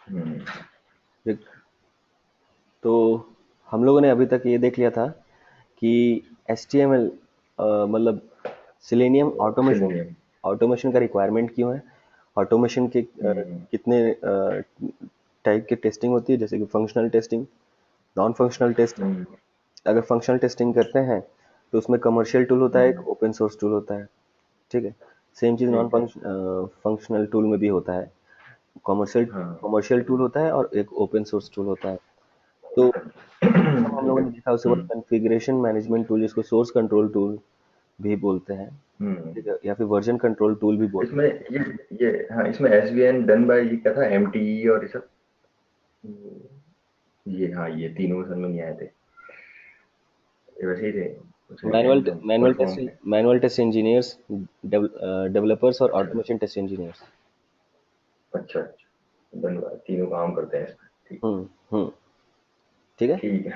हम्म। देख, तो हम लोगों ने अभी तक ये देख लिया था कि HTML मतलब सिलेनियम ऑटोमेशन सिलेनियम। ऑटोमेशन का रिक्वायरमेंट क्यों है, ऑटोमेशन के हम्म। कितने टाइप की टेस्टिंग होती है, जैसे कि functional testing, non functional testing. Hmm. अगर फंक्शनल टेस्टिंग करते हैं तो उसमें कमर्शियल टूल होता है, हम्म। एक ओपन सोर्स टूल होता है। ठीक है, सेम चीज़ नॉन ठीक है। फंक्शनल टूल में भी होता है। कमर्शियल हाँ। कमर्शियल टूल होता है और एक ओपन सोर्स टूल होता है। तो सब हम ठीक लोगों है। ने देखा, उसके बाद हम्म। कॉन्फ़िगरेशन मैनेजमेंट टूल, जिसको सोर्स कंट्रोल टूल भी बोलते हैं। हम्म। ठीक है, या फिर वर्जन कंट्रोल टूल भी बोलते इसमें ये हाँ, इसमें S V N done by ये क्या था, एम टी ई और ये सब। ये हाँ, ये तीनों समझ में नहीं आए थे। ये वैसे ही थे, हैं। उसे एकदम फुल फॉर्म थे। मैनुअल टेस्ट इंजीनियर्स, डेवलपर्स और ऑटोमेशन टेस्ट इंजीनियर्स। अच्छा अच्छा, डन बाय तीनों काम करते हैं इसमें। ठीक। हम्म। ठीक है, ठीक है।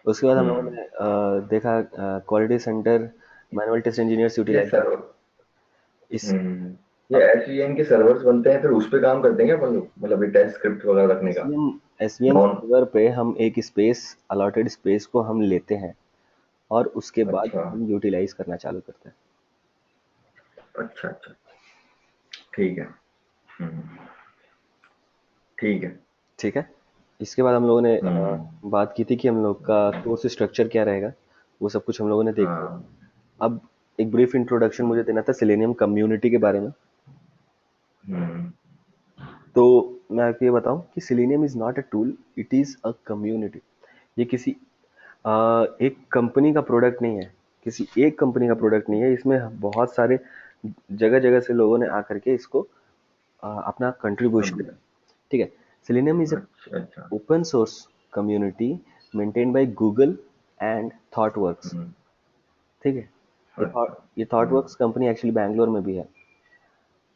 उसके बाद हम लोगों हम्म। ने देखा quality centre, manual test engineers ये यूटिलाइज सर्वर। इस हम्म। ये अब एस वी एन के सर्वर्स बनते हैं, फिर उस पे काम करते हैं क्या अपन लोग, मतलब ये टेस्ट स्क्रिप्ट वगैरह रखने का। SVM SVM non. सर्वर पे हम एक स्पेस, अलॉटेड स्पेस को हम लेते हैं और उसके बाद अच्छा हम यूटिलाइज करना चालू करते हैं। अच्छा अच्छा। ठीक है। हम्म। ठीक है। ठीक है, इसके बाद हम लोगों ने हम्म। बात की थी कि हम लोग का कोर्स स्ट्रक्चर क्या रहेगा, वो सब कुछ हम लोगों ने देख लिया। हाँ। अब एक ब्रीफ इंट्रोडक्शन मुझे देना था सिलेनियम कम्युनिटी के बारे में। हम्म। तो मैं आपको ये बताऊं कि selenium is not a tool, it is a community. ये किसी एक कंपनी का प्रोडक्ट नहीं है, किसी एक कंपनी का प्रोडक्ट नहीं है, इसमें बहुत सारे जगह जगह से लोगों ने आकर के इसको अपना कंट्रीब्यूशन कम। दिया। ठीक है, सेलेनियम इज अ अच्छा अच्छा। Open source community maintained by Google and ThoughtWorks. Hmm. ठीक है, अच्छा। ये hmm. ThoughtWorks company actually Bangalore में भी है।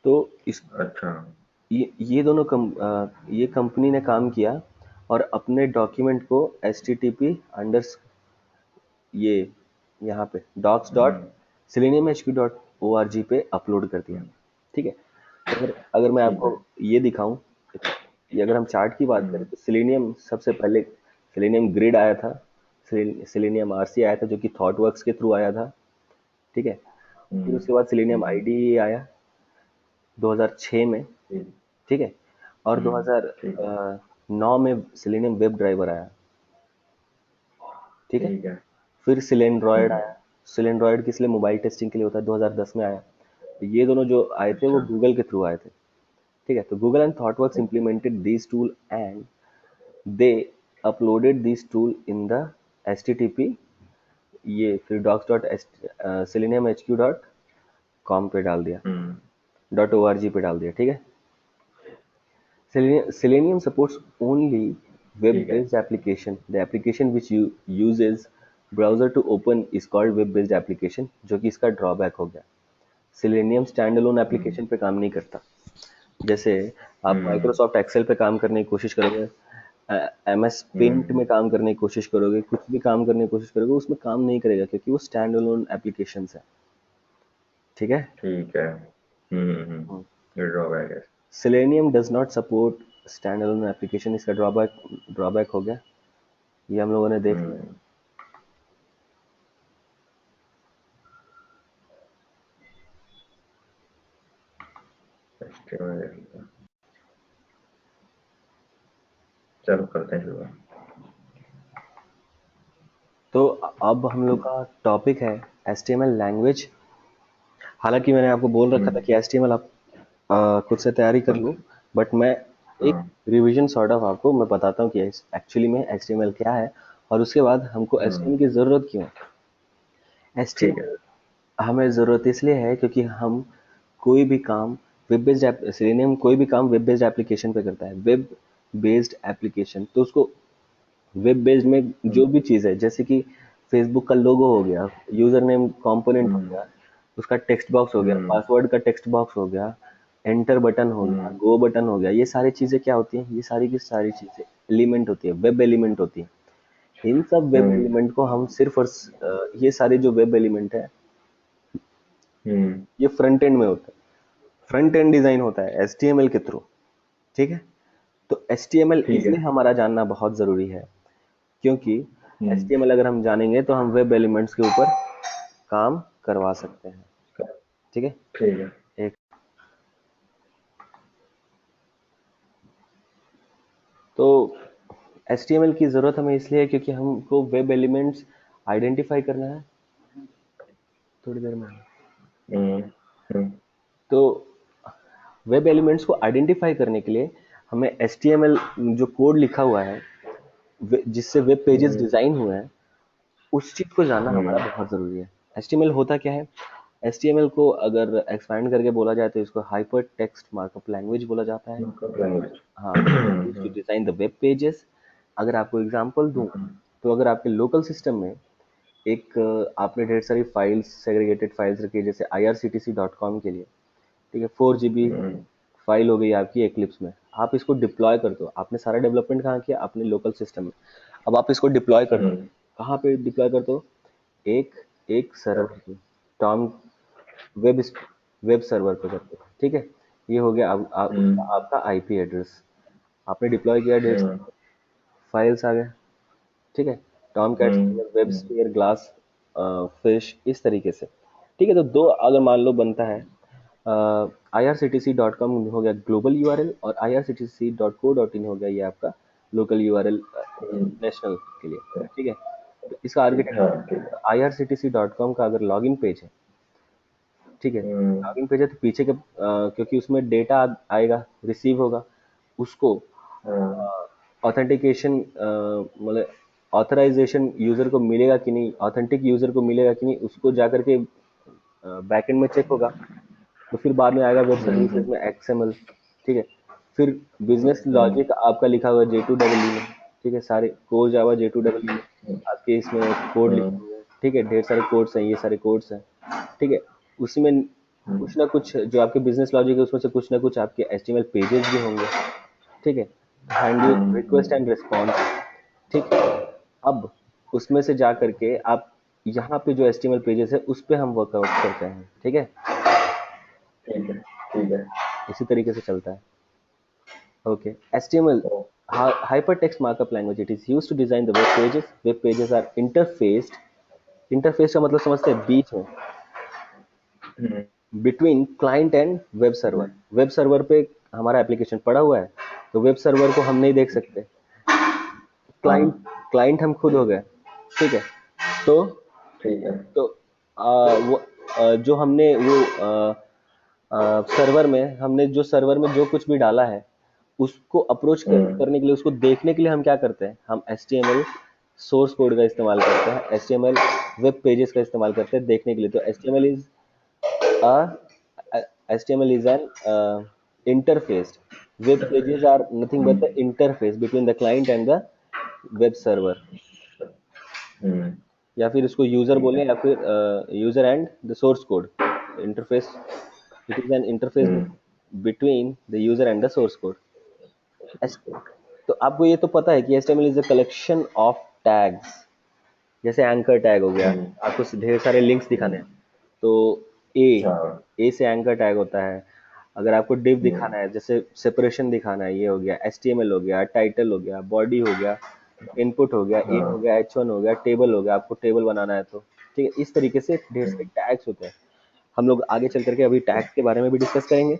तो इस अच्छा। ये दोनों ये कंपनी ने काम किया और अपने डॉक्यूमेंट को H T T P under ये यहाँ पे docs dot hmm. Selenium H Q dot O R G पे अपलोड कर दिया। हम्म। ठीक है, तो अगर अगर मैं ठीक आपको है। ये दिखाऊं, ये अगर हम चार्ट की बात करें हम्म। तो सिलेनियम सबसे पहले, सिलेनियम ग्रिड आया था, सिलेनियम आरसी आया था जो कि थॉटवर्क्स के थ्रू आया था। ठीक है, फिर हम्म। उसके बाद सिलेनियम हम्म। आईडीई आया 2006 में। ठीक। ठीक है, और ठीक है। 2009 में सिलेनियम वेब ड्राइवर आया। ठीक है, ठीक है। फिर सिलेंड्रॉयड हम्म। आया। सिलेंड्रॉयड किस लिए, मोबाइल टेस्टिंग के लिए होता है, 2010 में आया। तो ये दोनों जो आए थे वो अच्छा। गूगल के थ्रू आए थे। ठीक है, तो गूगल एंड थॉटवर्क्स ठीक। implemented these tool and they uploaded these tool in the http, ये फिर docs dot selenium hq dot com पे डाल दिया, हम्म। डॉट ओ आर जी पे डाल दिया। ठीक है, Selenium supports only ठीक है। web-based application. The application which uses browser to open is called web-based application, जो कि इसका ड्रॉबैक हो गया। Selenium स्टैंडअलोन हम्म। एप्लीकेशन पे काम नहीं करता। जैसे आप हम्म। माइक्रोसॉफ्ट एक्सेल पे काम करने की कोशिश करोगे, MS पेंट हम्म। में काम करने की कोशिश करोगे, कुछ भी काम करने की कोशिश करोगे, उसमें काम नहीं करेगा क्योंकि वो स्टैंडअलोन एप्लीकेशन है। ठीक है, ठीक है। ये ड्रॉबैक है। Selenium does not support standalone application, इसका ड्रॉबैक ड्रॉबैक हो गया। ये हम लोगों ने देख लिया। हम्म। चलो करते हैं शुरुआत। तो अब हम लोग का टॉपिक है HTML लैंग्वेज। हालांकि मैंने आपको बोल रखा था हम्म। कि HTML आप खुद से तैयारी कर लो, बट मैं एक हाँ। रिवीजन सॉर्ट ऑफ आपको मैं बताता हूँ कि एक्चुअली में HTML क्या है और उसके बाद हमको हम्म। HTML की ज़रूरत क्यों है। ठीक है। HTML हमें ज़रूरत इसलिए है क्योंकि हम कोई भी काम वेब बेस्ड सेलेनियम कोई भी काम वेब बेस्ड एप्लीकेशन पे करता है, वेब बेस्ड एप्लीकेशन। तो उसको वेब बेस्ड में जो हम्म। भी चीज़ है, जैसे कि फेसबुक का लोगो हो गया, यूजर नेम कंपोनेंट हो हम्म। गया, उसका टेक्स्ट बॉक्स हो गया, हम्म। पासवर्ड का टेक्स्ट बॉक्स हो गया, एंटर बटन हो गया, हम्म। गो बटन हो गया, ये सारी चीज़ें क्या होती हैं, ये सारी की सारी चीज़ें एलिमेंट होती है, वेब एलिमेंट होती है। इन सब वेब हम्म। एलिमेंट को हम सिर्फ और ये सारे जो वेब एलिमेंट है हम्म। ये फ्रंट एंड में होता है, फ्रंट एंड डिजाइन होता है HTML के थ्रू। ठीक है, तो HTML ठीक है। इसलिए हमारा जानना बहुत ज़रूरी है, क्योंकि हम्म। HTML अगर हम जानेंगे तो हम वेब एलिमेंट्स के ऊपर काम करवा सकते हैं। ठीक है। ठीक है। एक तो HTML की ज़रूरत हमें इसलिए है क्योंकि हमको वेब एलिमेंट्स आइडेंटिफाई करना है। थोड़ी देर में हम्म। हम्म। तो वेब एलिमेंट्स को आइडेंटिफाई करने के लिए हमें HTML जो कोड लिखा हुआ है जिससे वेब पेजेस हम्म। डिज़ाइन हुए हैं, उस चीज़ को जानना हमारा बहुत ज़रूरी है। HTML होता क्या है? HTMल को अगर एक्सपैंड करके बोला जाए तो इसको हाइपर टेक्स्ट मार्कअप लैंग्वेज बोला जाता है। लैंग्वेज। हाँ, used to design the web pages. अगर आपको एग्जांपल दूं, तो अगर आपके लोकल सिस्टम में एक आपने ढेर सारी फाइल्स, सेग्रीगेटेड फाइल्स रखी है, जैसे irctc.com के लिए, ठीक है, 4 GB फाइल हो गई आपकी एक्लिप्स में। आप इसको डिप्लॉय करते हो, आपने सारा डेवलपमेंट कहाँ किया? अपने लोकल सिस्टम में। अब आप इसको डिप्लॉय करते हो, कहाँ पे डिप्लॉय करते हो? एक एक सर्वर पे, टॉम वेब वेब सर्वर पे करते हो। ठीक है, ये हो गया उसका आपका आईपी एड्रेस। आपने डिप्लॉय किया, ढेर सारे फाइल्स आ गए। ठीक है, Tom cats, web sphere, glass fish, इस तरीके से। ठीक है, तो दो अगर मान लो बनता है, irctc.com हो गया ग्लोबल यूआरएल, और irctc.co.in हो गया ये आपका लोकल यूआरएल नेशनल के लिए। ठीक है, तो इसका हाँ आर्किटेक्चर, ठीक है। irctc.com का अगर लॉगिन पेज है, ठीक है, लॉगिन पेज है, तो पीछे के क्योंकि उसमें डेटा आएगा, रिसीव होगा, उसको हाँ। ऑथेंटिकेशन मतलब ऑथराइजेशन यूजर को मिलेगा कि नहीं, ऑथेंटिक यूजर को मिलेगा कि नहीं, उसको जाकर के बैकएंड में चेक होगा। तो फिर बाद में आएगा वेब सर्विसेज में XML। ठीक है, फिर बिजनेस लॉजिक आपका लिखा हुआ J2EE में। ठीक है, सारे कोर जावा J2EE में आपके इसमें कोड लिखे हुए हैं। ठीक है, ढेर सारे कोड्स हैं, ये सारे कोड्स हैं। ठीक है, उसी में कुछ ना कुछ जो आपके बिजनेस लॉजिक है, उसमें से कुछ ना कुछ आपके HTML पेजेस भी होंगे। ठीक है, हैंडल रिक्वेस्ट एंड रिस्पॉन्स। ठीक है, अब उसमें से जा करके आप यहाँ पे जो HTML पेजेस है उस पे हम वर्कआउट करते हैं। ठीक है, ठीक है। ठीक है। इसी तरीके से चलता है। Okay, HTML hypertext markup language, it is used to design the web pages. Web pages are interfaced, interface का मतलब समझते हैं बीच में, between client and web server. Web server पे हमारा एप्लीकेशन पड़ा हुआ है, तो वेब सर्वर को हम नहीं देख सकते, क्लाइंट क्लाइंट हम खुद हो गए। ठीक है, तो ठीक है। तो वो जो हमने वो सर्वर में हमने जो सर्वर में जो कुछ भी डाला है, उसको अप्रोच करने के लिए, उसको देखने के लिए हम क्या करते हैं? हम HTML सोर्स कोड का इस्तेमाल करते हैं, HTML वेब पेजेस का इस्तेमाल करते हैं देखने के लिए। तो HTML is an interface. Web pages are nothing but the interface between the client and the web server, या फिर इसको यूजर ठीक बोले, है। या फिर user and the source code interface. It is an interface between the user and the source code. तो आपको ये तो पता है कि HTML is a collection of tags. जैसे एंकर टैग हो गया, आपको ढेर सारे लिंक्स दिखाने हैं, तो ए हाँ। ए से एंकर टैग होता है। अगर आपको डिव दिखाना है, जैसे सेपरेशन दिखाना है, ये हो गया HTML, हो गया टाइटल, हो गया बॉडी, हो गया इनपुट, हो गया इन, हो गया H1, हो गया टेबल, हो गया, आपको टेबल बनाना है तो। ठीक है, इस तरीके से ढेर सारे टैग्स होते हैं। हम लोग आगे चल करके अभी टैग्स के बारे में भी डिस्कस करेंगे।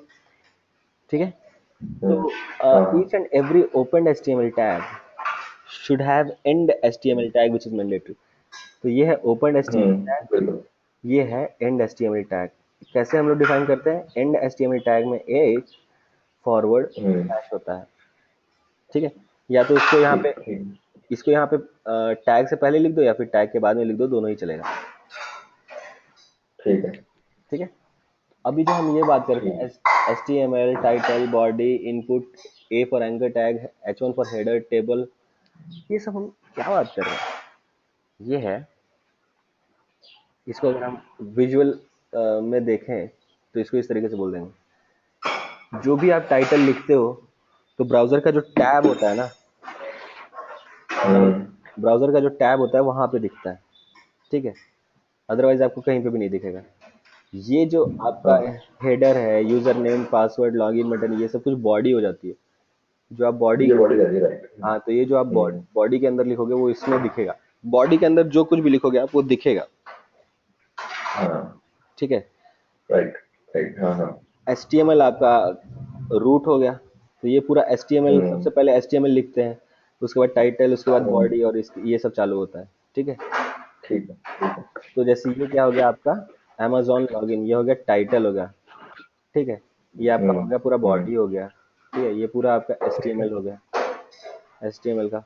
ठीक है, तो each and every open HTML tag should have end HTML tag which is mandatory। तो ये है ओपन HTML टैग, बिल्कुल। ये है एंड HTML टैग। कैसे हम लोग डिफाइन करते हैं? एंड HTMल टैग में एक फॉरवर्ड स्लैश होता है। ठीक है, या तो इसको यहाँ पे, ठीक। इसको यहाँ पे टैग से पहले लिख दो, या फिर टैग के बाद में लिख दो, दोनों ही चलेगा। ठीक है। ठीक है, अभी जो हम ये बात करते हैं, ठीक। HTML title, body, input, A for anchor tag, H1 for header, table, ये सब हम क्या बात कर रहे हैं? ये है, इसको अगर हम विजुअल में देखें तो इसको इस तरीके से बोल देंगे। जो भी आप टाइटल लिखते हो, तो ब्राउजर का जो टैब होता है ना, ब्राउजर का जो टैब होता है वहां पे दिखता है। ठीक है, अदरवाइज आपको कहीं पे भी नहीं दिखेगा। ये जो आपका हेडर है, user name, password, login button, ये सब कुछ बॉडी हो जाती है। जो आप बॉडी ये के, बॉडी रहती है, राइट। हाँ तो ये जो आप हम्म, बॉडी के अंदर लिखोगे वो इसमें दिखेगा, बॉडी के अंदर जो कुछ भी लिखोगे आप वो दिखेगा। हाँ, ठीक है। राइट, राइट, हाँ, हाँ। HTML आपका रूट हो गया, तो ये पूरा HTML, हम्म, सबसे पहले HTML लिखते हैं, उसके बाद टाइटल, उसके बाद हम्म, बॉडी और ये सब चालू होता है। ठीक है। ठीक है, ठीक है। तो जैसे ये क्या हो गया आपका, Amazon लॉगिन, ये हो गया टाइटल हो गया। ठीक है। ये आपका हो हम्म, गया पूरा हम्म, बॉडी हो गया। ठीक है, ये पूरा आपका ठीक है, HTML हो गया, HTML का।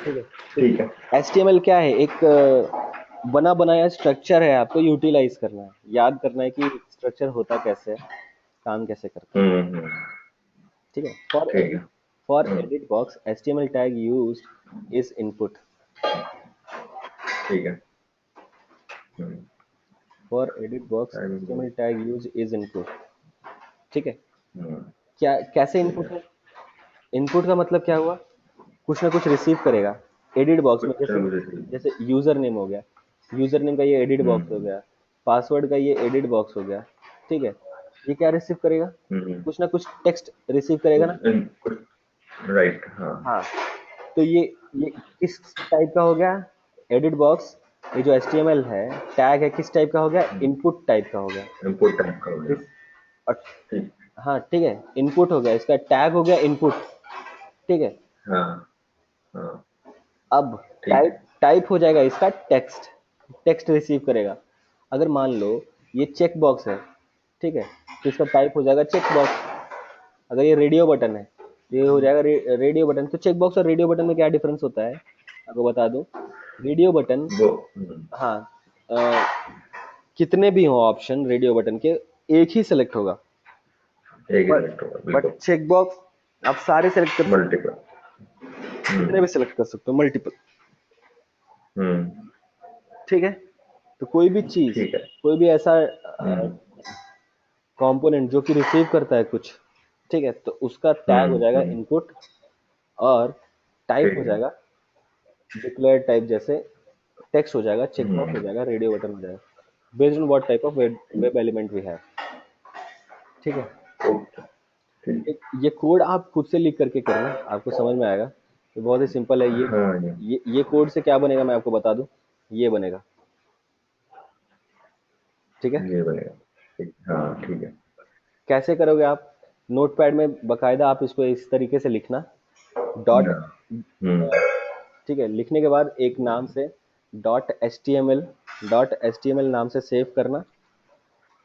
ठीक है। तो ठीक है। HTML क्या है, एक बना बनाया स्ट्रक्चर है, आपको यूटिलाइज करना है, याद करना है कि स्ट्रक्चर होता कैसे है, काम कैसे करता है। हम्म, ठीक है। फॉर ठीक एडिट, है। For hmm, edit box HTML tag used is input. ठीक है। Hmm, for edit box hmm, HTML tag use is input. ठीक है। हम्म, क्या कैसे ठीक है। इनपुट है, इनपुट का मतलब क्या हुआ, कुछ ना कुछ रिसीव करेगा एडिट बॉक्स में। कुछ जैसे, ना कुछ चाहिए। जैसे यूजर नेम हो गया, यूजर नेम का ये एडिट बॉक्स हो हम्म, गया, पासवर्ड का ये एडिट बॉक्स हो गया। ठीक है। ये क्या रिसीव करेगा, हम्म, कुछ ना कुछ टेक्स्ट रिसीव करेगा ना। कुछ, राइट, हाँ। हाँ। तो ये किस टाइप का हो गया, एडिट बॉक्स, ये जो HTML है, टैग है, किस टाइप का हो गया, इनपुट टाइप का हो गया। इम्पोर्ट टाइप का हो गया। इस, और, ठीक। हाँ ठीक है, इनपुट हो गया, इसका टैग हो गया इनपुट। ठीक है। हाँ, हाँ, अब ठीक टाइप, है। टाइप हो जाएगा इसका टेक्स्ट, टेक्स्ट रिसीव करेगा। अगर मान लो ये चेक बॉक्स है, ठीक है, तो इसका टाइप हो जाएगा चेक बॉक्स। अगर ये रेडियो बटन है, तो ये हो जाएगा रेडियो बटन। तो चेक बॉक्स और रेडियो बटन में क्या डिफरेंस होता है, आपको बता दूं। रेडियो बटन, वो हाँ, अ, कितने भी हो ऑप्शन रेडियो बटन के, एक ही सेलेक्ट होगा। एक ही बट सिलेक्ट होगा, बट बिल्कुल। चेक बॉक्स आप सारे सेलेक्ट कर सकते मल्टीपल। हो, कितने भी सेलेक्ट कर सकते हो, मल्टीपल। हम्म, ठीक है। तो कोई भी चीज, ठीक है। कोई भी ऐसा हम्म, कंपोनेंट जो कि रिसीव करता है कुछ, ठीक है, तो उसका टैग हो जाएगा हम्म, इनपुट, और टाइप ठीक हो है। जाएगा डिक्लेयर टाइप, जैसे टेक्स्ट हो जाएगा, चेक बॉक्स हो हम्म, जाएगा, रेडियो बटन हो जाएगा, based on what type of web element we have. ठीक है। ओके, ठीक। ये कोड आप खुद से लिख करके करना, आपको समझ में आएगा। ये बहुत ही सिंपल है। हाँ जी। ये कोड से क्या बनेगा मैं आपको बता दूं, ये बनेगा। ठीक है। ये बनेगा। ठीक, हाँ, ठीक है। कैसे करोगे आप, नोटपैड में बकायदा आप इसको इस तरीके से लिखना, डॉट, हाँ, हम्म, ठीक है, लिखने के बाद एक नाम से dot H T M L, dot H T M L नाम से सेव करना।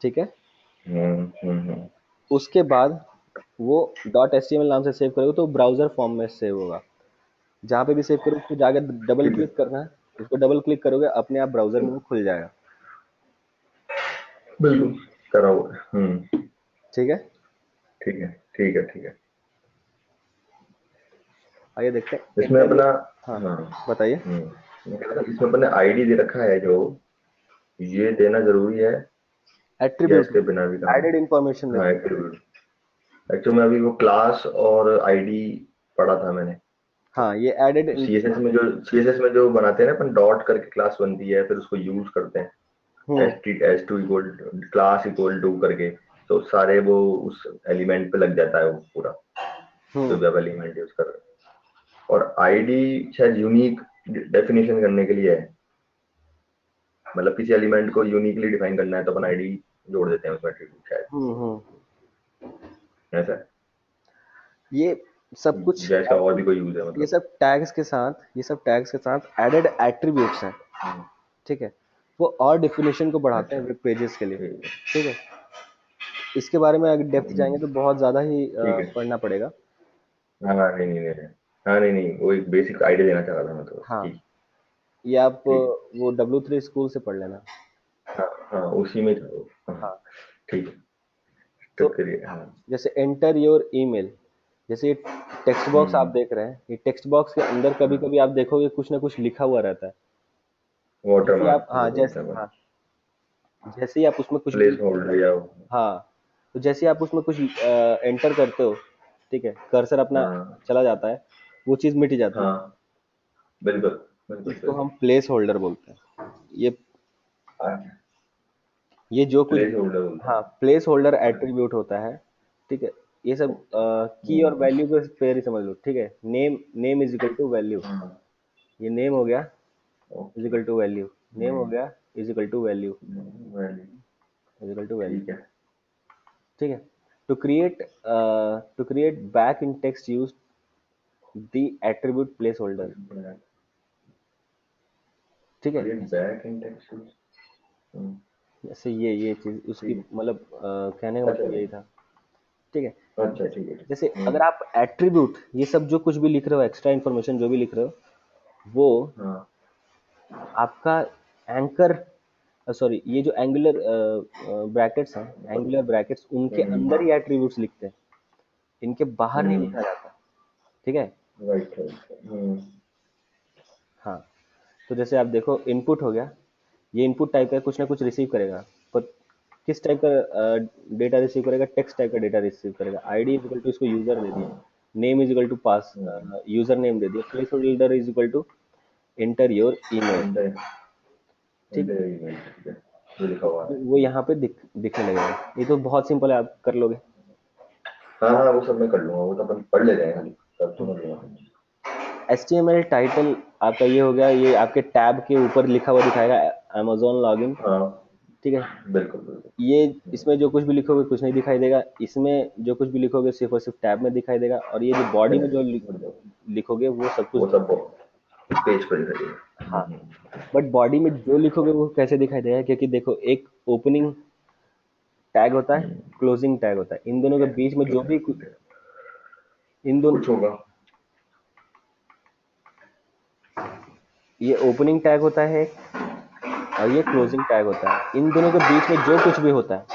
ठीक है। उसके बाद वो dot H T M L नाम से सेव करोगे तो ब्राउजर फॉर्म में सेव होगा। जहाँ पे भी सेव करो उसको जाकर डबल ठीक है, क्लिक करना है, उसको डबल क्लिक करोगे अपने आप ब्राउजर में वो खुल जाएगा। बिल्कुल। करा हुआ है। ठीक है। ठीक है, ठीक है, ठीक है। आइए देखते हैं इसमें इंटरव्यू। अपना, हाँ, हाँ, बताइए। मैं कह रहा था इसमें अपने आईडी दे रखा है जो, ये देना जरूरी है या एट्रीब्यूट, इसके बिना भी काम? एडेड इंफॉर्मेशन हाँ, देते हैं। एट्रीब्यूट। एक्चुअली में अभी वो क्लास और आईडी पढ़ा था मैंने। हाँ, ये एडेड, सीएसएस में जो बनाते हैं ना अपन, डॉट करके क्लास बनती है, फिर उसको यूज करते हैं। Hmm as to equal, class equal to करके, तो सारे वो उस एलिमेंट पे लग जाता है वो पूरा, जो हम्म वेब एलिमेंट यूज कर रहे हैं। और आईडी शायद यूनिक डेफिनेशन करने के लिए है, मतलब किसी एलिमेंट को यूनिकली डिफाइन करना है तो अपन आईडी जोड़ देते हैं उसमें एट्रीब्यूट शायद। हम्म। ऐसा है, ये सब कुछ या इसका और भी कोई यूज है ये मतलब? सब टैग्स के साथ, ये सब टैग्स के साथ एडेड एट्रीब्यूट्स हैं। हम्म, ठीक है। वो और डिफिनेशन को बढ़ाते अच्छा, हैं वेब पेजेस के लिए। ठीक है। ठीक है। इसके बारे में अगर डेप्थ जाएंगे हम्म, तो बहुत ज़्यादा ही ठीक है। पढ़ना पड़ेगा। हाँ, हाँ, नहीं, नहीं, नहीं। हाँ, नहीं, नहीं, वो एक बेसिक आइडिया देना चाह रहा था मैं तो, हाँ, ठीक। ये आप ठीक है। वो W3 स्कूल से पढ़ लेना। हाँ, हाँ, उसी में था वो, हाँ। हाँ। ठीक है, तो तो करिए, हाँ। जैसे एंटर योर ईमेल, जैसे ये टेक्स्ट बॉक्स आप हम्म, देख रहे हैं, ये टेक्स्ट बॉक्स के अंदर कभी हाँ, कभी आप देखोगे कुछ ना कुछ लिखा हुआ रहता है। वाटर जैसे आप, मार्क हाँ जो जैसे, बोलते हैं अपन, हाँ, जैसे ही आप उसमें कुछ भी, प्लेस होल्डर या, हाँ, तो जैसे ही आप उसमें कुछ एंटर करते हो, ठीक है, कर्सर अपना हाँ, चला जाता है, वो चीज़ मिट जाती है। हाँ, बिल्कुल, बिल्कुल इसको सही। हम प्लेस होल्डर बोलते हैं। ये ये जो कुछ, प्लेस होल्डर बोलते हाँ, हैं। प्लेस होल्डर हाँ, एट्रीब्यूट होता है। ठीक है। ये सब की और हम्म, वैल्यू को पेयर ही समझ लो, ठीक है। Name, name is equal to value. हाँ, ये नेम हो गया is okay. Equal to value, name हो गया is equal to value, value. Is equal to value, ठीक है। ठीक है। To create back in text use the attribute placeholder, ठीक है। Create back index. जैसे ये चीज उसकी ठीक है। मतलब कहने का अच्छा मतलब यही था, ठीक है। अच्छा, ठीक है, ठीक जैसे है। अगर आप एट्रीब्यूट ये सब जो कुछ भी लिख रहे हो, एक्स्ट्रा इन्फॉर्मेशन जो भी लिख रहे हो, वो हाँ। आपका एंकर, सॉरी, ये जो एंगुलर ब्रैकेट्स हैं, एंगुलर ब्रैकेट्स उनके अंदर ही एट्रीब्यूट्स लिखते हैं, इनके बाहर नहीं लिखा जाता, ठीक है। Right right. हाँ, तो जैसे आप देखो इनपुट हो गया, ये इनपुट टाइप का कुछ ना कुछ रिसीव करेगा, पर किस टाइप का डेटा रिसीव करेगा, टेक्स्ट टाइप का डेटा रिसीव करेगा। आईडी इज इक्वल टू इसको यूजर दे दिया, name is equal to pass username दे दिया, placeholder is equal to enter your email, enter ठीक है। इंटर इवेंट, ठीक है, जो लिखा हुआ तो है। वो यहाँ पे दिखने लगेगा। ये तो बहुत सिंपल है, आप कर लोगे। हाँ हाँ, वो सब मैं कर लूंगा, वो तो अपन पढ़ ले जाएंगे खाली, तब समझ लूंगा। HTML टाइटल आपका ये हो गया, ये आपके टैब के ऊपर लिखा हुआ दिखाएगा Amazon लॉगिन, हाँ, ठीक है। बिल्कुल बिल्कुल। ये इसमें जो कुछ भी लिखोगे कुछ नहीं दिखाई देगा, इसमें जो कुछ भी लिखोगे सिर्फ और सिर्फ टैब में दिखाई देगा, और ये जो बॉडी में जो लिखोगे वो सब कुछ वो सब दिखाई देगा। पेज पर दिखाई हाँ, देगा। बट बॉडी में जो लिखोगे वो कैसे दिखाई देगा, क्योंकि देखो एक ओपनिंग टैग होता है, क्लोजिंग टैग होता है, इन दोनों के बीच में जो भी इन दोनों, कुछ होगा। ये ओपनिंग टैग होता है और ये क्लोजिंग टैग होता है, इन दोनों के बीच में जो कुछ भी होता है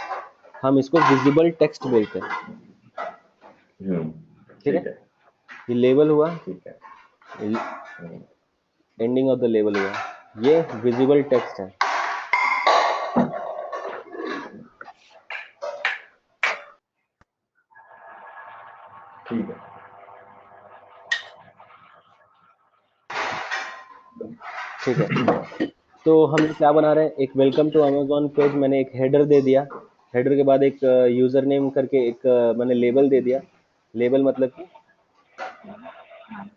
हम इसको विजिबल टेक्स्ट बोलते हैं, ठीक है। ठीक है। ये लेबल हुआ, ठीक है। हम्म, एंडिंग ऑफ द लेबल हुआ, ये विजिबल टेक्स्ट है। ठीक है। ठीक है, तो हम क्या बना रहे हैं, एक वेलकम टू अमेजोन पेज, मैंने एक हेडर दे दिया, हेडर के बाद एक यूजर नेम करके एक मैंने लेबल दे दिया। लेबल मतलब कि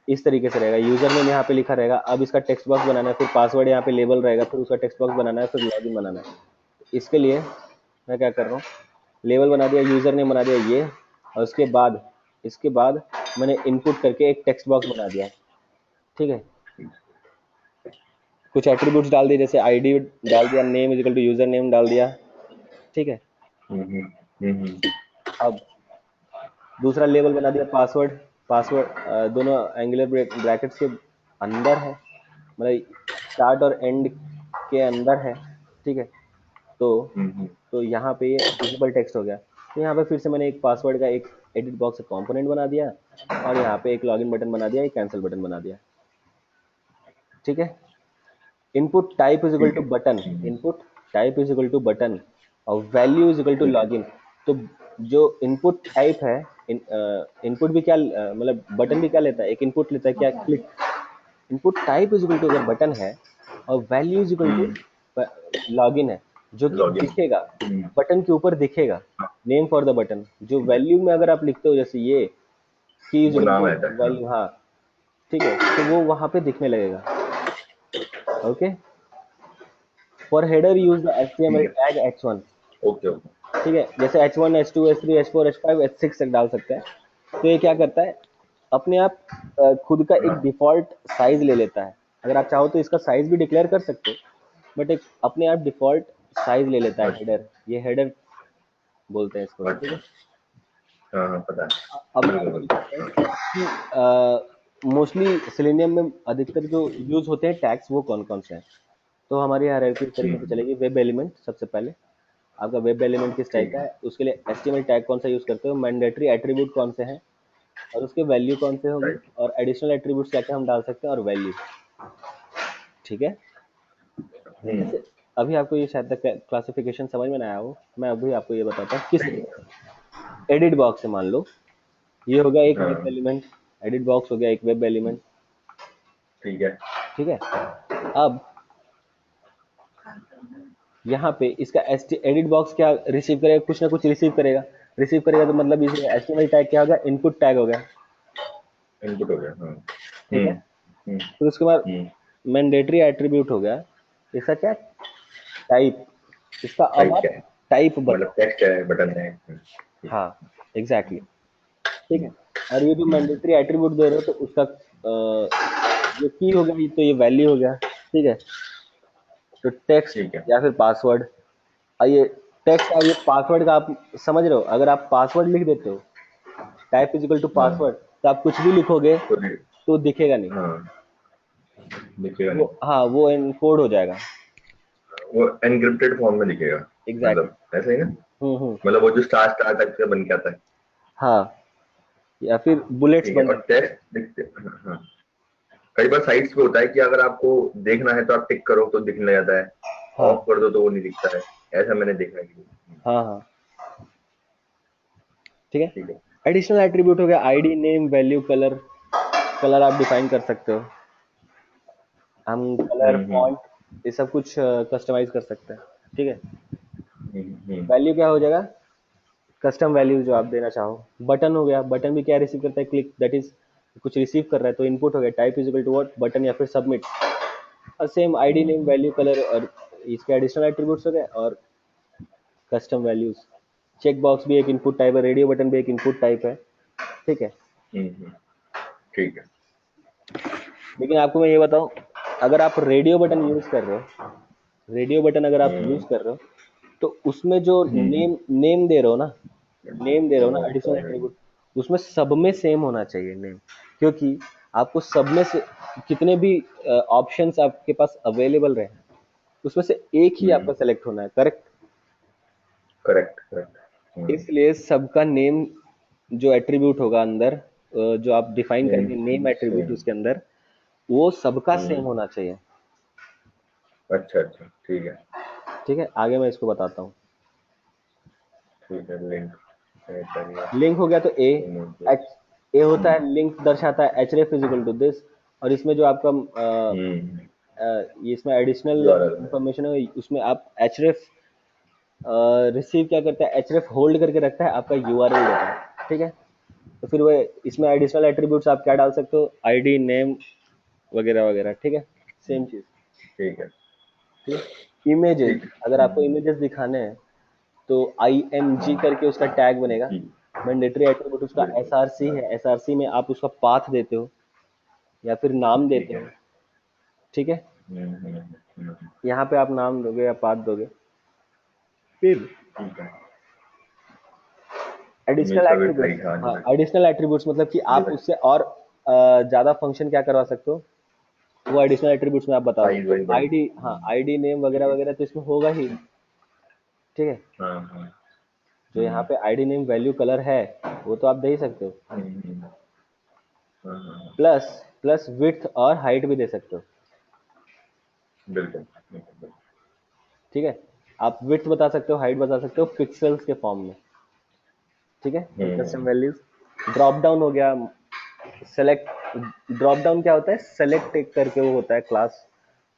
इस तरीके से रहेगा, यूजर नेम यहाँ पे लिखा रहेगा, अब इसका टेक्स्ट बॉक्स बनाना है, फिर पासवर्ड यहाँ पे लेबल रहेगा, फिर उसका टेक्स्ट बॉक्स बनाना है, फिर लॉगिन बनाना है। इसके लिए मैं क्या कर रहा हूँ, लेबल बना दिया, यूजर नेम बना दिया ये, और इसके बाद मैंने इनपुट करके एक टेक्स्ट बॉक्स बना दिया, ठीक है। कुछ एट्रीब्यूट्स डाल दिए, जैसे आईडी डाल दिया, name is equal to user name डाल दिया, ठीक है। हम्म, हम्म, अब दूसरा लेबल बना दिया, पासवर्ड, पासवर्ड दोनों एंगुलर ब्रैकेट्स के अंदर है, मतलब स्टार्ट और एंड के अंदर है, ठीक है। तो हम्म, तो यहाँ पे ये विजिबल टेक्स्ट हो गया, तो यहाँ पे फिर से मैंने एक पासवर्ड का एक एडिट बॉक्स कंपोनेंट बना दिया, और यहाँ पे एक लॉगिन बटन बना दिया, एक कैंसिल बटन बना दिया, ठीक है। इनपुट टाइप इज इक्वल ठीक टू है। Button, input type is equal to button, और वैल्यू इज इक्वल टू ठीक है। लॉगिन। तो जो इनपुट टाइप है, इनपुट भी क्या मतलब बटन भी क्या लेता है, एक इनपुट लेता है क्या, click. Input type is equal to अगर बटन है, और value is equal to login है, जो कि लॉगिन। दिखेगा, बटन के ऊपर दिखेगा, नेम फॉर द बटन। जो ठीक है। वैल्यू में अगर आप लिखते हो, जैसे ये की इज वो इक्वल नाम टू रहता है, हाँ। वैल्यू, हाँ, ठीक है, तो वो वहां पे दिखने लगेगा, okay. For header use the ठीक HTML है। Tag H1, okay okay. ठीक है। जैसे H1 H2 H3 H4 H5 H6 तक डाल सकते हैं। तो ये क्या करता है, अपने आप खुद का एक हाँ। डिफॉल्ट साइज ले लेता है। अगर आप चाहो तो इसका साइज भी डिक्लेयर कर सकते हो, बट एक अपने आप डिफॉल्ट साइज ले लेता है अच्छा हेडर, ये हेडर बोलते हैं इसको, ठीक अच्छा। है। हाँ हाँ, पता है। अब मैं बिल्कुल आपको बिल्कुल। बताता हूँ कि मोस्टली सेलेनियम में अधिकतर जो यूज होते हैं टैग्स वो कौन कौन से हैं। तो हमारी हायरार्की इस तरीके से चलेगी, वेब एलिमेंट सबसे पहले, आपका वेब एलिमेंट किस टाइप ठीक का है। है, उसके लिए HTML टैग कौन सा यूज करते हो, मैंडेटरी एट्रीब्यूट कौन से हैं, और उसके वैल्यू कौन से होंगे, राइट। और एडिशनल एट्रीब्यूट्स क्या क्या हम डाल सकते हैं, और वैल्यू, ठीक है। हम्म। जैसे अभी आपको ये शायद तक क्लासिफिकेशन समझ में ना आया हो, मैं अभी आपको ये बताता हूँ किस नहीं। एडिट बॉक्स से। मान लो ये हो गया एक वेब हाँ। एलिमेंट, एडिट बॉक्स हो गया एक वेब एलिमेंट, ठीक है। ठीक है। अब यहाँ पे इसका एडिट बॉक्स क्या रिसीव करेगा, कुछ ना कुछ रिसीव करेगा। रिसीव करेगा तो मतलब इस HTML टैग क्या हो गया, इनपुट टैग हो गया, इनपुट हो गया, हाँ। ठीक है। हम्म। फिर उसके बाद हम्म। मैंडेटरी एट्रीब्यूट हो गया, इसका क्या, टाइप, इसका अब टाइप आप क्या है? टाइप मतलब बताओ। टेक्स्ट है, बटन है, ठीक हाँ, एग्जैक्टली exactly, ठीक है। है। और ये जो मैंडेटरी एट्रीब्यूट दे रहे हो तो उसका ये की हो गया, तो ये वैल्यू हो गया, ठीक है। तो टेक्स्ट ठीक है। या फिर पासवर्ड, और ये टेक्स्ट और ये पासवर्ड का आप समझ रहे हो, अगर आप पासवर्ड लिख देते हो, टाइप इज इक्वल टू हाँ, पासवर्ड, तो आप कुछ भी लिखोगे तो तो दिखेगा नहीं, हाँ, दिखेगा वो नहीं। हाँ वो एनकोड हो जाएगा। वो एनक्रिप्टेड फॉर्म में दिखेगा, एग्जैक्टली मतलब ऐसा ही ना? हम्म। मतलब वो जो स्टार स्टार टाइप से बन के आता है। हाँ, या फिर बुलेट्स ठीक है, बन और सकते हैं। टेक्स्ट दिखते, हाँ हाँ। कई बार साइट्स पे होता है कि अगर आपको देखना है तो आप टिक करो तो दिखने जाता है, ऑफ हाँ कर दो तो वो नहीं दिखता है। ऐसा मैंने देखा है कि। हाँ हाँ, ठीक है। ठीक है। एडिशनल एट्रीब्यूट हो गया आईडी, हाँ। Name, value, colour. कलर आप डिफाइन कर सकते हो, हम कलर, हम्म। फॉन्ट, ये सब कुछ कस्टमाइज कर सकते हैं, ठीक है। हम्म। वैल्यू क्या हो जाएगा, कस्टम वैल्यू जो आप देना चाहो। बटन हो गया, बटन भी क्या रिसीव करता है, क्लिक, दैट इज कुछ रिसीव कर रहा है तो इनपुट हो गया, type is equal to what, button या फिर सबमिट। और सेम आईडी, नेम, हम्म। वैल्यू, कलर, और इसके एडिशनल एट्रीब्यूट्स हो गए, और कस्टम वैल्यूज। चेक बॉक्स भी एक इनपुट टाइप है, रेडियो बटन भी एक इनपुट टाइप है, ठीक है। हम्म। ठीक है। लेकिन आपको मैं ये बताऊं, अगर आप रेडियो बटन यूज कर रहे हो, रेडियो बटन अगर आप यूज हम्म। कर रहे हो, तो उसमें जो हम्म। नेम नेम दे रहे हो ना, नेम दे रहे हो ना एडिशनल हम्म। एट्रीब्यूट, उसमें सब में सेम होना चाहिए नेम, क्योंकि आपको सब में से कितने भी ऑप्शंस आपके पास अवेलेबल रहे, उसमें से एक ही आपका सेलेक्ट होना है, करेक्ट। Correct correct. इसलिए सबका नेम जो एट्रीब्यूट होगा अंदर, जो आप डिफाइन नेम करेंगे नेम एट्रीब्यूट सेम। उसके अंदर, वो सबका सेम हम्म। होना चाहिए, अच्छा अच्छा, ठीक है। ठीक है। आगे मैं इसको बताता हूँ। ठीक है, लिंक ऐड करिए। लिंक हो गया तो ए, एच, इमेजेस। ए होता हम्म। है लिंक दर्शाता है, H ref is equal to this. और इसमें जो आपका हम्म। ये इसमें एडिशनल यूआरएल है। इंफॉर्मेशन है, उसमें आप एच रेफ रिसीव क्या करता है, एच रेफ होल्ड करके रखता है, आपका यूआरएल देता है, ठीक है। तो फिर वो इसमें एडिशनल एट्रीब्यूट्स आप क्या डाल सकते हो, आईडी, नेम, वगैरह वगैरह, ठीक है। सेम चीज, ठीक है। ठीक है। इमेजेस, ठीक है। अगर आपको इमेजेस दिखाने हैं तो आई एम जी हाँ। करके उसका टैग बनेगा। जी। मैंडेटरी एट्रीब्यूट उसका एस बिल्कुल। आर सी हाँ। है, एस आर सी में आप उसका पाथ देते हो या फिर नाम ठीक देते है। हो, ठीक है। हम्म। यहाँ पे आप नाम दोगे या पाथ दोगे। फिर ठीक है। एडिशनल इमेज का वेट एट्रीब्यूट्स, राइट, हाँ हाँ जैसे एडिशनल एट्रीब्यूट्स मतलब कि ये आप उससे और ज़्यादा फंक्शन क्या करवा सकते हो, वो एडिशनल एट्रीब्यूट्स में आप बता साइज सकते हो। वाइज बढ़। आईडी, हाँ आईडी, नेम, वगैरह ठीक वगैरह तो इसमें होगा ही, ठीक है। है। हाँ हाँ। जो यहाँ पे आईडी, नेम, वैल्यू, कलर है, वो तो आप दे ही सकते हो। हम्म। हाँ हाँ हाँ। प्लस प्लस विड्थ और हाइट भी दे सकते हो, बिल्कुल बिल्कुल। ठीक है। आप विड्थ बता सकते हो, हाइट बता सकते हो पिक्सेल्स के फॉर्म में, ठीक है। इन कस्टम हम्म। वैल्यूज। ड्रॉप डाउन हो गया, सेलेक्ट, ड्रॉप डाउन क्या होता है, सेलेक्ट टिक करके वो होता है क्लास,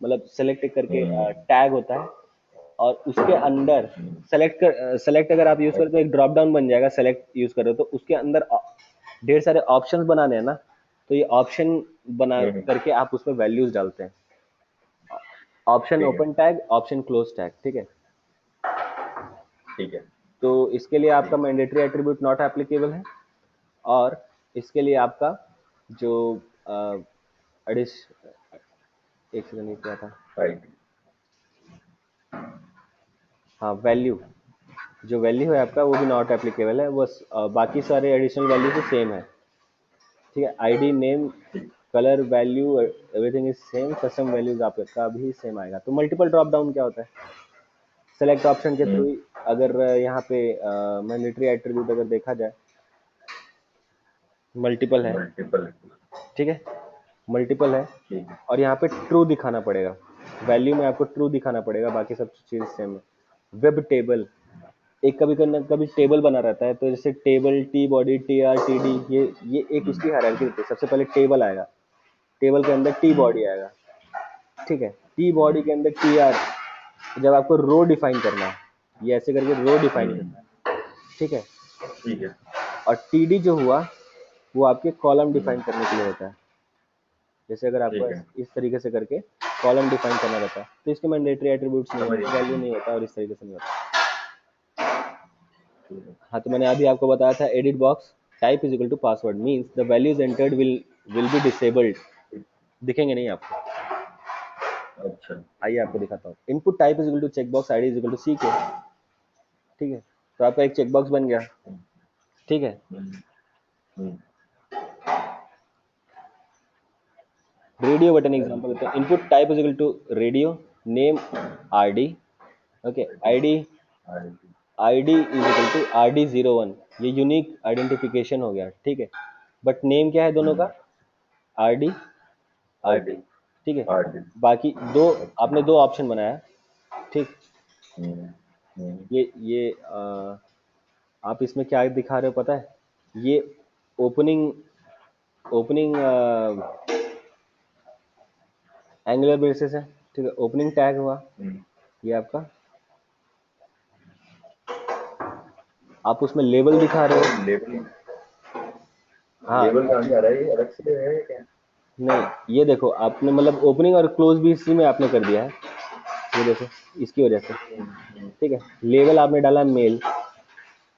मतलब सेलेक्ट टिक करके हम्म। टैग होता है, और उसके अंदर सेलेक्ट अगर आप यूज करें तो एक ड्रॉप डाउन बन जाएगा, सेलेक्ट यूज करो तो उसके अंदर ढेर सारे ऑप्शंस बनाने हैं ना, तो ये ऑप्शन बना हम्म। करके आप उसमें वैल्यूज डालते हैं, ऑप्शन ठीक है। Open tag, option close tag, ठीक है। ठीक है। तो इसके लिए आपका ठीक है। मैंडेटरी एट्रीब्यूट नॉट एप्लीकेबल है, और इसके लिए आपका जो एडिश, एक सेकंड, ये क्या था, राइट। हाँ वैल्यू, जो वैल्यू है आपका वो भी नॉट एप्लीकेबल है, बस बाकी सारे एडिशनल वैल्यू तो सेम है, ठीक है। आईडी, नेम, ठीक। Colour, value, everything is same, custom values आपका भी सेम आएगा। तो मल्टीपल ड्रॉप डाउन क्या होता है, सेलेक्ट ऑप्शन के थ्रू हम्म। ही, अगर यहाँ पे मैंडेटरी एट्रीब्यूट अगर देखा जाए, मल्टीपल है, मल्टीपल। ठीक है, मल्टीपल है। ठीक है। और यहाँ पे ट्रू दिखाना पड़ेगा, वैल्यू में आपको ट्रू दिखाना पड़ेगा, बाकी सब चीज़ सेम है। वेब टेबल, एक कभी कभी कभी टेबल बना रहता है, तो जैसे table, T body, T R, T D, ये एक हम्म। उसकी हायरार्की रहती है, सबसे पहले टेबल आएगा, टेबल के अंदर टी हम्म। बॉडी आएगा, ठीक है। टी बॉडी हम्म। के अंदर टी आर, जब आपको रो डिफाइन करना है, ये ऐसे करके रो डिफाइन हम्म। करना है, ठीक है। ठीक है। और टीडी जो हुआ वो आपके कॉलम डिफाइन करने के लिए होता है। जैसे अगर आपको ठीक है। इस तरीके से करके कॉलम डिफाइन करना रहता है तो इसके मैंडेटरी एट्रीब्यूट्स नहीं समझ होते, गया। वैल्यू नहीं होता और इस तरीके से नहीं होता। ठीक है। हाँ, तो मैंने अभी आपको बताया था edit box type is equal to password means the values entered will be disabled, दिखेंगे नहीं आपको। अच्छा। आइए आपको दिखाता हूँ। Input type is equal to check box ID is equal to C K, ठीक है। तो आपका एक चेक बॉक्स बन गया, ठीक है। हम्म, हम्म, रेडियो बटन एग्जांपल देते हैं। Input type is equal to radio, name RD, okay. ID ID. ID is equal to RD01, ये यूनिक आइडेंटिफिकेशन हो गया, ठीक है। बट नेम क्या है दोनों का? RD RD, ID. ठीक है। आईडी। बाकी दो, अच्छा। आपने दो ऑप्शन बनाया, ठीक। हम्म, हम्म, ये आप इसमें क्या दिखा रहे हो पता है? ये ओपनिंग ओपनिंग एंगुलर बेसिस है, ठीक है। ओपनिंग टैग हुआ हम्म। ये आपका। आप उसमें लेबल दिखा रहे हो। लेबल। हाँ, लेबल कहाँ से आ रहा है, ये अलग से है क्या? नहीं ये देखो आपने मतलब ओपनिंग और क्लोज भी इसी में आपने कर दिया है, ये देखो इसकी वजह से, हम्म, ठीक है। लेबल आपने डाला मेल,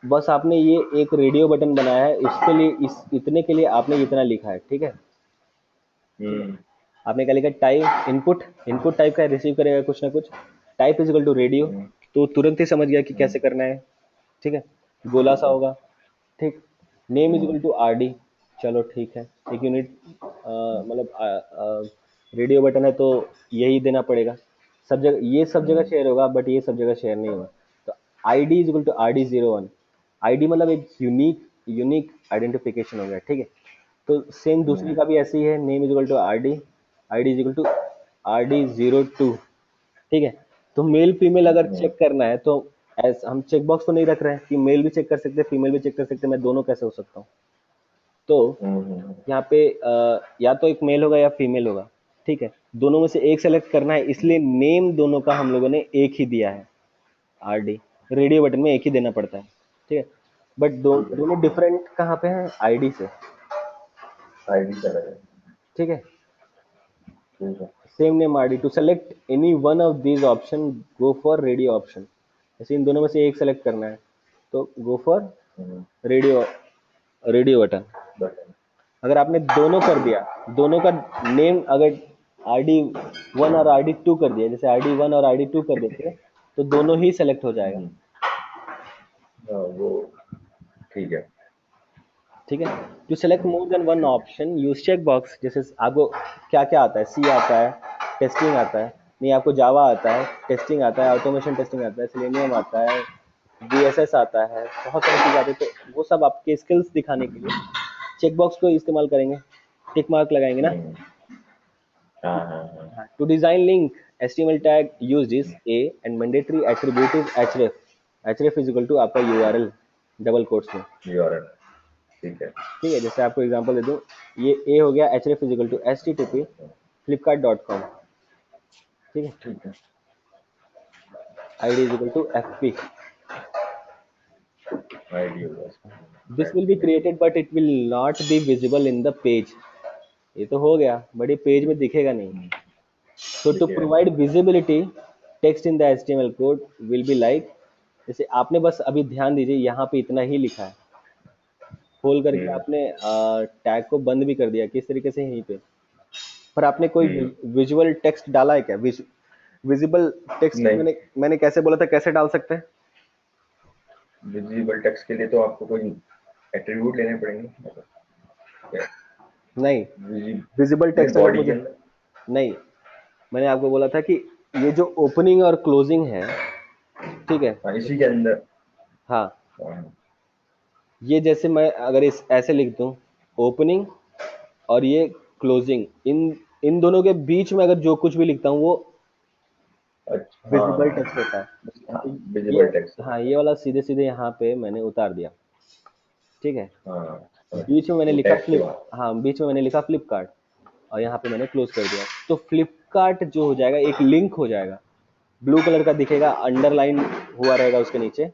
बस आपने ये एक रेडियो बटन बनाया है, इसके लिए इस इतने के लिए आपने इतना लिखा है, ठीक है। ठीक है, हम्म, आपने क्या लिखा? टाइप इनपुट, इनपुट टाइप का रिसीव करेगा कुछ ना कुछ, type is equal to radio, hmm, तो तुरंत ही समझ गया कि कैसे हम्म, करना है, ठीक है। गोला ठीक सा है। होगा, ठीक। Name is hmm, equal to RD, चलो ठीक है। एक यूनिट हम्म, मतलब रेडियो बटन है तो यही देना पड़ेगा। सब जगह ये सब जगह हम्म, शेयर होगा बट ये सब जगह शेयर नहीं होगा। तो ID is equal to RD01, ID मतलब एक यूनिक यूनिक आइडेंटिफिकेशन हो गया, ठीक है। तो सेम दूसरी हम्म, का भी ऐसे ही है, name is equal to RD, ID is equal to RD02, ठीक है। तो मेल फीमेल अगर हम्म, चेक करना है तो हम चेक बॉक्स तो नहीं रख रहे हैं कि मेल भी चेक कर सकते हैं फीमेल भी चेक कर सकते हैं, मैं दोनों कैसे हो सकता हूँ? तो यहाँ पे या तो एक मेल होगा या फीमेल होगा, ठीक है। दोनों में से एक सेलेक्ट करना है, इसलिए नेम दोनों का हम लोगों ने एक ही दिया है, RD। रेडियो बटन में एक ही देना पड़ता है, ठीक है। बट ठीक है। दोनों डिफरेंट कहाँ पे हैं? ID से, आईडी चला गया। ठीक है। ठीक है। Same name RD, to select any one of these option go for radio option, जैसे इन दोनों में से एक सेलेक्ट करना है तो go for hmm, radio radio button. Button. अगर आपने दोनों कर दिया, दोनों का नेम अगर RD1 और RD2 कर दिया, जैसे RD1 और RD2 कर देते तो दोनों ही सेलेक्ट हो जाएगा, हाँ वो ठीक है। ठीक है। To select more than one option use check box, जैसे आपको क्या क्या आता है? C आता है, टेस्टिंग आता है, नहीं आपको जावा आता है, टेस्टिंग आता है, ऑटोमेशन टेस्टिंग आता है, सेलेनियम आता है, VSS आता है, बहुत सारी चीज़ आती है। तो वो सब आपके स्किल्स दिखाने के लिए चेक बॉक्स को इस्तेमाल करेंगे, टिक मार्क लगाएंगे ना। हम्म, हाँ हाँ हाँ। To design link, HTML tag used is A and mandatory attribute is href. href is equal to आपका URL डबल कोट्स में, यूआरएल। ठीक है। ठीक है। जैसे आपको एग्जांपल दे दूं, ये A हो गया, href is equal to http flipkart.com, ठीक है। ठीक है। ID is equal to FP, ID होगा। this will be created but it will not be visible in the page, ये तो हो गया बट ये पेज में दिखेगा नहीं। So to ठीक है। provide visibility, text in the HTML code will be like, जैसे आपने बस अभी ध्यान दीजिए यहाँ पे इतना ही लिखा है, खोल करके हम्म, आपने टैग को बंद भी कर दिया किस तरीके से यहीं पे, पर आपने कोई हम्म, विजुअल टेक्स्ट डाला है क्या? विजिबल टेक्स्ट नहीं। मैंने कैसे बोला था कैसे डाल सकते हैं? विजिबल टेक्स्ट के लिए तो आपको कोई एट्रीब्यूट लेने पड़ेंगे, मतलब क्या? नहीं, विजिबल विजिबल नहीं, टेक्स्ट अगर बॉडी के मुझे, अंदर। नहीं, मैंने आपको बोला था कि ये जो ओपनिंग और क्लोजिंग है, ठीक है। हाँ, इसी के अंदर। हाँ, हाँ, ये जैसे मैं अगर इस ऐसे लिख दूं, ओपनिंग और ये क्लोजिंग, इन इन दोनों के बीच में अगर जो कुछ भी लिखता हूँ वो अच्छा विजिबल हाँ। टेक्स्ट होता है। हाँ, तो ये, विजिबल टेक्स्ट हाँ, होता ये वाला सीधे सीधे यहाँ पे मैंने उतार दिया, ठीक है। है। हाँ, समझ गया। बीच में मैंने वो लिखा टैग के फ्लिप, बाद। हाँ, बीच में मैंने लिखा फ्लिपकार्ट और यहाँ पे मैंने क्लोज कर दिया, तो फ्लिपकार्ट जो हो जाएगा एक लिंक हो जाएगा, ब्लू कलर का दिखेगा, अंडरलाइन हुआ रहेगा उसके नीचे,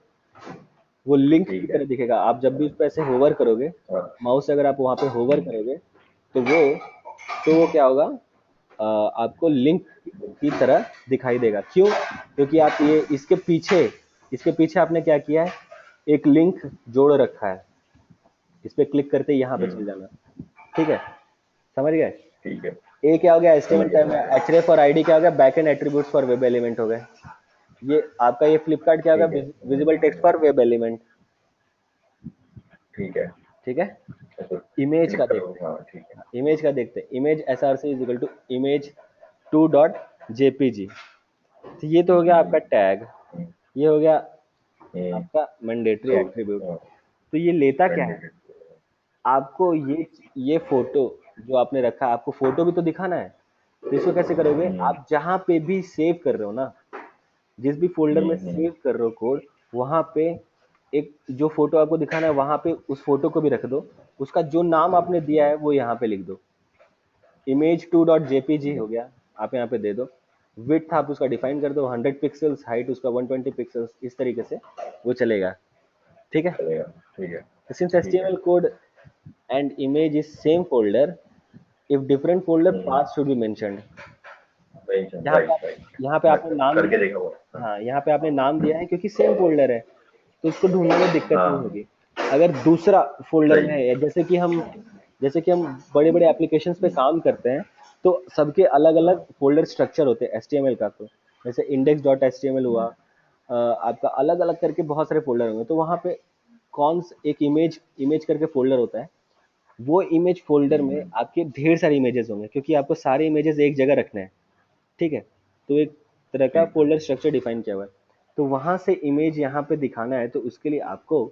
वो लिंक की ठीक है। तरह दिखेगा। आप जब भी उस पर ऐसे होवर करोगे, हाँ। माउस से अगर आप वहाँ पे होवर हम्म, करोगे, तो वो क्या होगा, आपको लिंक की तरह दिखाई देगा। क्यों? क्योंकि आप ये इसके पीछे आपने क्या किया है, एक लिंक जोड़ रखा है। इस पे क्लिक करते ही यहाँ पे चल हम्म, जाना। ठीक है, समझ गए? ठीक है। ए क्या हो गया, समझ एचटीएमएल गया, टैग समझ है, गया। एचरेफ और आईडी क्या हो गया, backend attributes for web element हो गए। ये आपका ये फ्लिपकार्ट क्या होगा, ठीक है। Visible text for web element. ठीक है। ठीक है। तो इमेज का क्लिक करो, देखते हाँ ठीक है। हैं, इमेज का देखते हैं। Image S R C is equal to image two dot JPG. तो ये तो हो गया आपका जी। टैग, हम्म, ये हो गया हम्म, आपका मैंडेटरी तो एट्रीब्यूट। हाँ, तो ये लेता क्या है, मैंडेटेड। आपको ये फोटो जो आपने रखा है, आपको फोटो भी तो दिखाना है। तो इसको कैसे करोगे, हम्म, आप जहां पे भी सेव कर रहे हो ना, जिस भी फोल्डर में हम्म, सेव कर रहे हो कोड, वहां पे एक जो फोटो आपको दिखाना है, वहां पे उस फोटो को भी रख दो। उसका जो नाम आपने दिया है वो यहाँ पे लिख दो, इमेज टू डॉट जेपीजी हो गया। आप यहाँ पे दे दो। विड्थ आप उसका डिफाइन कर दो 100 पिक्सल्स, हाइट उसका 120 पिक्सल्स, इस तरीके से वो चलेगा। ठीक है। चलेगा। ठीक है। सिंस ठीक है। HTML code and image is same folder, if different folder hmm, path should be mentioned. Mention, यहाँ पे राइट राइट। यहाँ पे मैं आपने नाम करके दिया। देखा हुआ। हाँ। हाँ, यहाँ पे आपने नाम दिया है क्योंकि सेम फोल्डर है, तो इसको ढूंढने में दिक्कत नहीं हाँ, होगी। अगर दूसरा फोल्डर में सही। है, या जैसे कि हम बड़े बड़े एप्लीकेशंस पे काम करते हैं, तो सबके अलग अलग हाँ। फोल्डर स्ट्रक्चर होते हैं एचटीएमएल का। तो जैसे इंडेक्स डॉट एचटीएमएल हुआ, हम्म, आपका अलग अलग करके बहुत सारे फोल्डर होंगे। तो वहाँ पे एक इमेज इमेज करके फोल्डर होता है। वो इमेज फोल्डर में हम्म, आपके ढेर सारे इमेजेस होंगे, क्योंकि आपको सारे इमेजेस एक जगह रखने हैं। ठीक है। तो एक तरह का ठीक है। फोल्डर स्ट्रक्चर डिफाइन किया हुआ है। तो वहां से इमेज यहाँ पे दिखाना है, तो उसके लिए आपको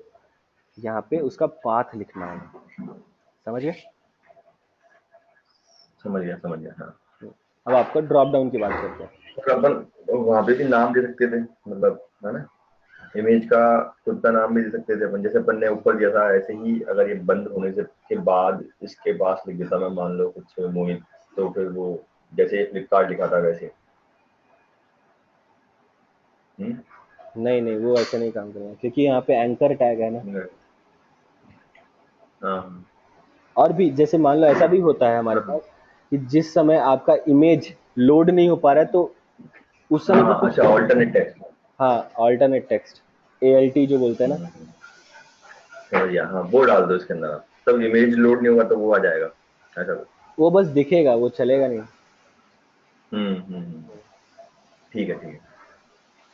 यहाँ पे उसका पाथ लिखना होगा। समझ गए? समझ गया, समझ गया, हाँ। अब आपको ड्रॉप डाउन की बात करते हैं। तो अपन वहां पे भी नाम दे सकते थे, मतलब, है ना? इमेज का खुद का नाम भी दे सकते थे अपन, जैसे अपन ने ऊपर दिया था, ऐसे ही अगर ये बंद होने से के बाद इसके पास लिख देता मैं, मान लो कुछ मोहित, तो फिर वो जैसे फ्लिपकार्ट लिखा था वैसे। हम्म। नहीं नहीं, वो ऐसे नहीं काम करेगा, क्योंकि यहाँ पे एंकर टैग है ना। हाँ। और भी जैसे मान लो ऐसा भी होता है हमारे हाँ, हाँ, पास, कि जिस समय आपका इमेज लोड नहीं हो पा रहा है, तो उस समय पे हाँ, कुछ। अच्छा, ऑल्टरनेट टेक्स्ट। हाँ, ऑल्टरनेट टेक्स्ट, एएलटी जो बोलते हैं ना। समझ गया, हाँ, वो डाल दो इसके अंदर आप, तब इमेज लोड नहीं होगा तो वो आ जाएगा, ऐसा कुछ। वो बस दिखेगा, वो चलेगा नहीं। हम्म, ठीक है, ठीक है।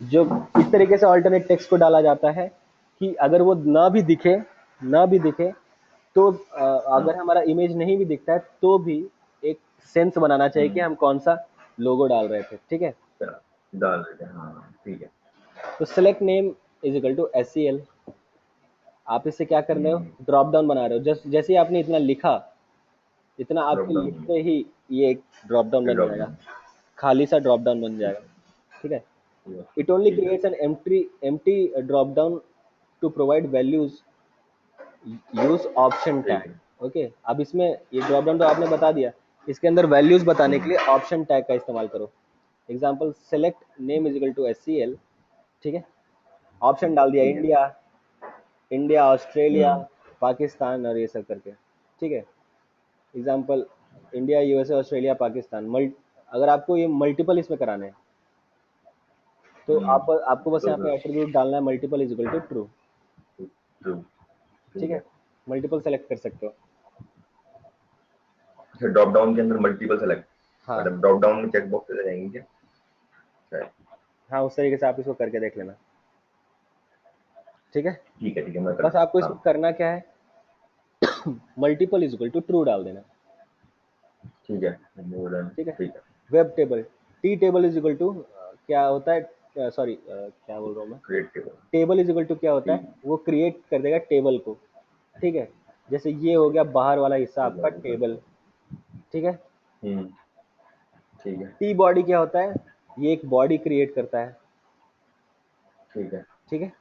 जो इस तरीके से ऑल्टरनेट टेक्स्ट को डाला जाता है कि अगर वो ना भी दिखे, तो हाँ, अगर हमारा इमेज नहीं भी दिखता है, तो भी एक सेंस बनाना चाहिए कि हम्म, हम कौन सा लोगो डाल रहे थे। ठीक है। अच्छा, डाल देते हैं, हाँ ठीक है। तो select name is equal to SCL. आप इससे क्या कर रहे हो, हम्म, ड्रॉप डाउन बना रहे हो। जैसे ही आपने इतना लिखा, इतना ड्रॉप आपके डाउन, लिखते ही ये एक ड्रॉप डाउन बन ड्रॉप जाएगा, डाउन। खाली सा ड्रॉप डाउन बन जाएगा। ठीक है। इट ओनली ठीक है। Creates an empty drop down to provide values, use option ठीक है। टैग। ओके, अब इसमें ये ड्रॉप डाउन तो आपने बता दिया, इसके अंदर वैल्यूज बताने के लिए ऑप्शन टैग का इस्तेमाल करो। Example, select name is equal to SCL. ठीक है। ऑप्शन डाल दिया, ठीक है। इंडिया, इंडिया, ऑस्ट्रेलिया, हम्म, पाकिस्तान और ये सब करके। ठीक है। Example, India, USA, Australia, Pakistan. अगर आपको ये मल्टीपल इसमें कराने हैं, तो हम्म, आपको बस तो यहाँ पे फिर एट्रीब्यूट डालना है, multiple is equal to true. True. ठीक ठीक है। है। मल्टीपल सेलेक्ट कर सकते हो। अच्छा, ड्रॉप डाउन के अंदर मल्टीपल सेलेक्ट, हाँ। मतलब ड्रॉप डाउन में चेक बॉक्स रहेंगे क्या? शायद। हाँ, उस तरीके से आप इसको करके देख लेना। ठीक है। ठीक है, मैं कर। बस आपको हाँ, इसको करना क्या है, multiple is equal to true डाल देना। ठीक है, more than, ठीक है। ठीक है। Web table, T table is equal to क्या होता है, सॉरी क्या बोल रहा हूँ मैं, create table. Table is equal to क्या होता है, ठीक। वो क्रिएट कर देगा टेबल को। ठीक है। जैसे ये हो गया बाहर वाला हिस्सा आपका टेबल। ठीक है। हम्म, ठीक है। टी बॉडी क्या होता है, ये एक बॉडी क्रिएट करता है। ठीक है। ठीक है।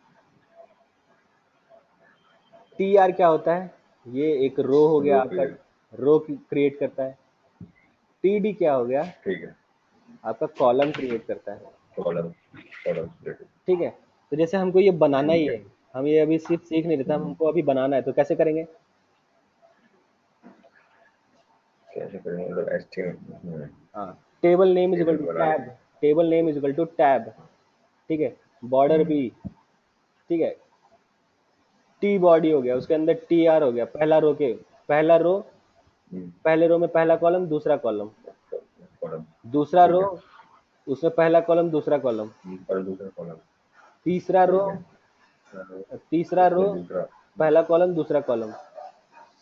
टी आर क्या होता है, ये एक रो हो गया रो आपका, क्रिएट। रो क्रिएट करता है। टी डी क्या हो गया, ठीक है। आपका कॉलम क्रिएट करता है। Column, column create. ठीक है। तो जैसे हमको ये बनाना ही ठीक है। है, हम ये अभी सिर्फ सीख नहीं रहे थे, हमको अभी बनाना है, तो कैसे करेंगे? कैसे करेंगे मतलब एस्टिमेट? हाँ, table name is equal table to बना टैब, लेंगे। Table name is equal to tab, ठीक है, बॉर्डर हम्म, बी, ठीक है, टी बॉडी हो गया, उसके अंदर टी आर हो गया, पहला रो के, पहला रो, हम्म, पहले रो में पहला कॉलम दूसरा कॉलम, कॉलम। दूसरा रो ठीक है। उसमें पहला कॉलम दूसरा कॉलम, और दूसरा कॉलम। तीसरा रो, ठीक है। तीसरा रो उसमें दूसरा। पहला कॉलम दूसरा कॉलम।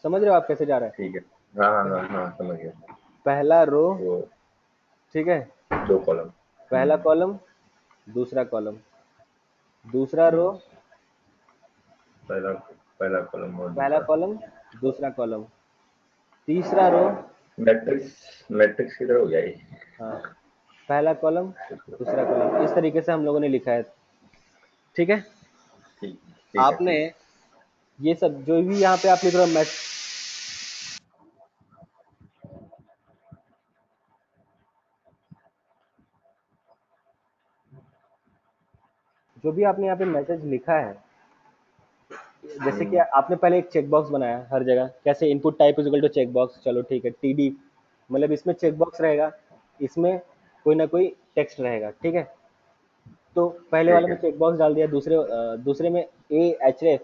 समझ रहे हो आप कैसे जा रहा है? ठीक है। हाँ हाँ हाँ हाँ, समझ गया। पहला रो, तो ठीक है, दो कॉलम। पहला हम्म। कॉलम दूसरा कॉलम, दूसरा रो, हम्म, पहला पहला कॉलम और पहला दूसरा। कॉलम दूसरा कॉलम, तीसरा रो, मैट्रिक्स। मैट्रिक्स की तरह हो गया ये। हाँ, पहला कॉलम दूसरा कॉलम, इस तरीके से हम लोगों ने लिखा है, ठीक है। ठीक। ठीक है। आपने ठीक। ये सब जो भी यहाँ पे आप लिख रहे हो, जो भी आपने यहाँ पे मैसेज लिखा है, जैसे कि हम्म। आपने पहले एक चेक बॉक्स बनाया हर जगह, कैसे input type is equal to check box, चलो ठीक है, टीडी, मतलब इसमें चेक बॉक्स रहेगा, इसमें कोई ना कोई टेक्स्ट रहेगा, ठीक है। तो पहले वाले ठीक में है। चेक बॉक्स डाल दिया, दूसरे में ए एच एफ,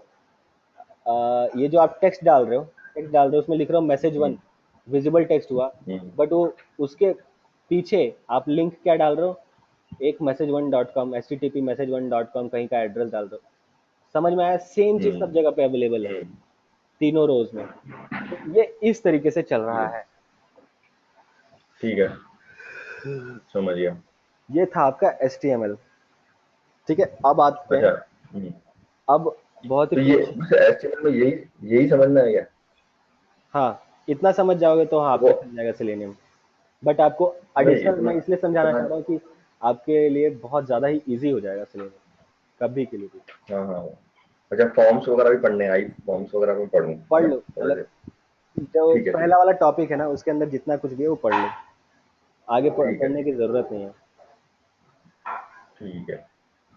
ये जो आप टेक्स्ट डाल रहे हो, टेक्स्ट डाल रहे हो उसमें लिख रहे हो मैसेज वन, हम्म। विजिबल टेक्स्ट हुआ, हम्म। बट वो उसके पीछे आप लिंक क्या डाल रहे हो, एक message one dot com, H T T P message one dot com कहीं का एड्रेस डाल रहे हो। समझ में आया? सेम चीज सब हम्म। जगह पे अवेलेबल है, हम्म। तीनों रोज में। तो ये इस तरीके से चल ठीक रहा है। है। ठीक है। समझ गया। ये था आपका HTML, ठीक है। अब आते अच्छा। हैं, अब बहुत ही तो ये क्वेश्चन, बस एचटीएमएल में यही यही समझना है क्या? हाँ, इतना समझ जाओगे तो हाँ वो आपका चल जाएगा सेलेनियम। बट आपको नहीं, एडिशनल इतना मैं इसलिए समझाना इतना। चाह रहा हूँ कि आपके लिए बहुत ज़्यादा ही इजी हो जाएगा सेलेनियम, कभी के लिए भी। हाँ हाँ। अच्छा, फॉर्म्स वगैरह भी पढ़ने हैं, आई फॉर्म्स वगैरह में पढ़ूँ है पढ़ ना लो, थोड़े मतलब से? जो ठीक है। ठीक पहला है। वाला टॉपिक है ना, उसके अंदर जितना कुछ भी है वो पढ़ लो, आगे ठीक है। पढ़ने की ठीक है। ज़रूरत नहीं है। ठीक है।